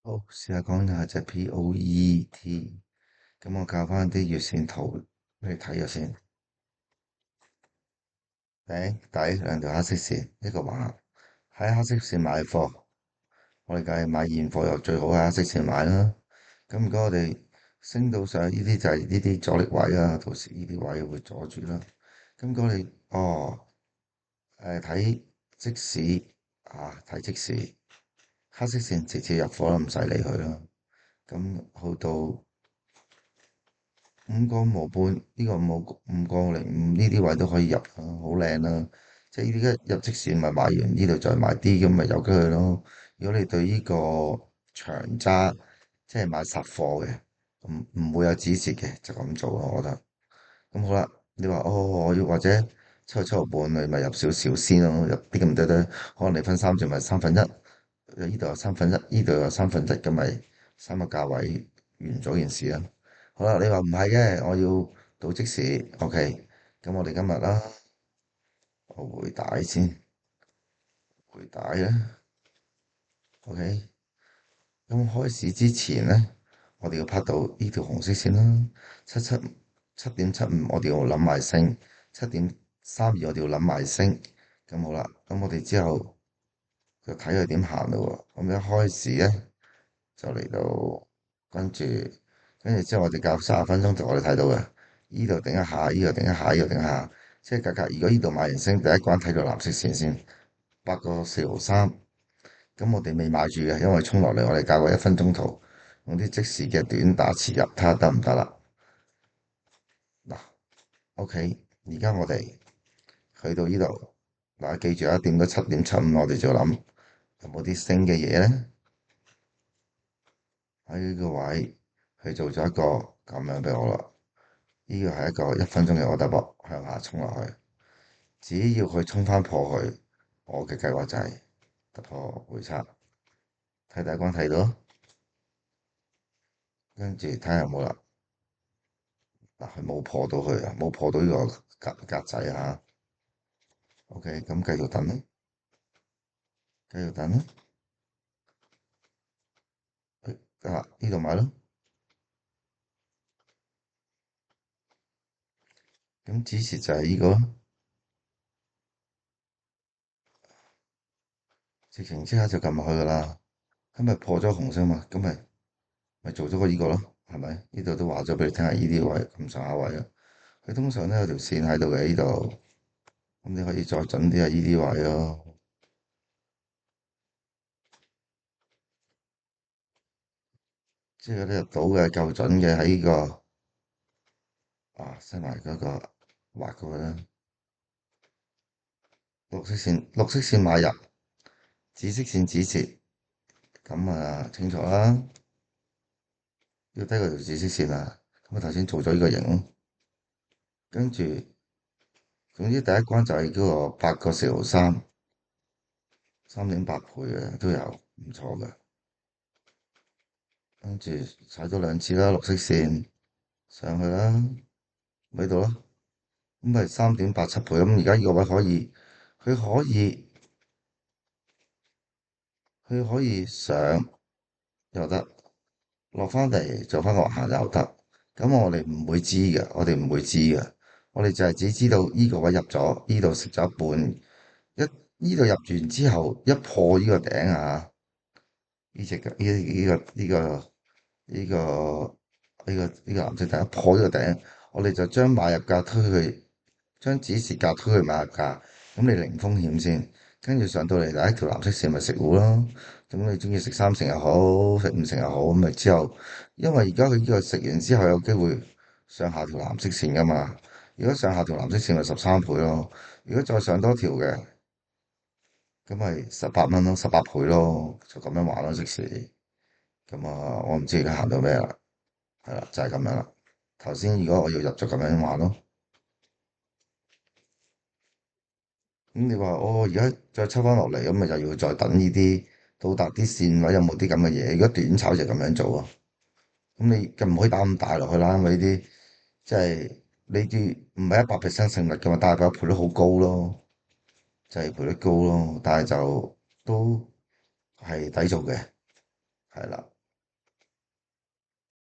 好，試下講下隻 POET，咁我教翻啲月線圖俾你睇咗先。頂底兩條黑色線，一個橫行，喺黑色線買貨，我哋梗係買現貨又最好喺黑色線買啦。咁如果我哋升到上呢啲就係呢啲阻力位啊，到時呢啲位會阻住啦。咁如果我哋睇即市睇即市，黑色線直接入貨啦，唔使理佢啦。咁去到五個毛半呢個5.05呢啲位都可以入啊，好靚啦！即係呢啲一入即線咪買完呢度再買啲咁咪由佢咯。如果你對呢個長揸即係買實貨嘅，唔會有止蝕嘅，就咁做咯，我覺得。咁好啦，你話我要或者7.75你咪入少少先咯，入啲咁多得，可能你分三轉咪三分一，呢度有三分一，呢度有三分一咁咪三個價位完咗件事啦。好啦，你話唔係嘅，我要到即時，OK，咁我哋今日啦，我回帶先，回帶啦，OK，咁開市之前咧，我哋要拍到呢條紅色線啦，7.75我哋要諗埋升，7.32我哋要諗埋升，咁好啦，咁我哋之後就睇佢點行咯喎，咁一開市咧就嚟到，跟住之後我哋隔30分鐘就我哋睇到嘅。依度頂一下，依度頂一下，依度頂一下，即係如果依度買完升，第一關睇到藍色線先，8個4毫3，咁我哋未買住嘅，因為衝落嚟，我哋教過1分鐘圖，用啲即時嘅短打切入，睇下得唔得啦？嗱，OK，而家我哋去到呢度，嗱，記住啊，掂到7.75，我哋就諗有冇啲升嘅嘢咧？喺呢個位，佢做咗一個咁樣俾我啦，呢個係一個1分鐘嘅 order block 向下衝落去。只要佢衝翻破去，我嘅計劃就係突破回測，睇大光睇到，跟住睇下有冇啦。嗱，佢冇破到佢啊，冇破到呢個格仔啊。OK，咁繼續等咯，繼續等咯。呢度買咯。咁指示就係呢個咯，直情即刻就撳落去噶啦。咁咪破咗紅色嘛，咁咪做咗個呢個咯，係咪？呢度都話咗俾你聽下呢啲位咁上下位啊。佢通常都有條線喺度嘅呢度，咁你可以再準啲啊呢啲位咯。即係嗰啲入到嘅夠準嘅喺呢個新埋嗰個畫嗰個啦，綠色線買入，紫色線止蝕，咁清楚啦。要低過條紫色線啊，咁頭先做咗呢個型，跟住總之第一關就係嗰個8個4毫3，3.8倍嘅都有，唔錯嘅。跟住踩咗2次啦，綠色線上去啦，喺度咯，咁咪3.87倍。咁而家呢個位可以，佢可以。佢可以上又得，落翻嚟做翻個橫行又得。咁我哋唔會知嘅，我哋唔會知嘅。我哋就係只知道呢個位入咗，呢度食咗一半。呢度入完之後，一破呢個頂啊，呢隻嘅呢個藍色頂一破呢個頂，我哋就將買入價推去，將指示價推去買入價。咁你零風險先。跟住上到嚟第一條藍色線咪食糊咯，咁你中意食3成又好，食5成又好，咁咪之後，因為而家佢呢個食完之後有機會上下條藍色線噶嘛，如果上下條藍色線咪13倍咯，如果再上多條嘅，咁咪18蚊咯，18倍咯，就咁樣玩咯，即時，咁我唔知而家行到咩啦，係啦，就係咁樣啦。頭先如果我要入就咁樣玩咯，咁你話而家再抽翻落嚟，咁咪又要再等呢啲到達啲線位有冇啲咁嘅嘢？如果短炒就咁樣做啊，咁你就唔可以打咁大落去啦，因為呢啲即係你啲唔係100%勝率噶嘛，但係佢賠率好高咯，就係賠率高咯，但係就都係抵做嘅，係啦。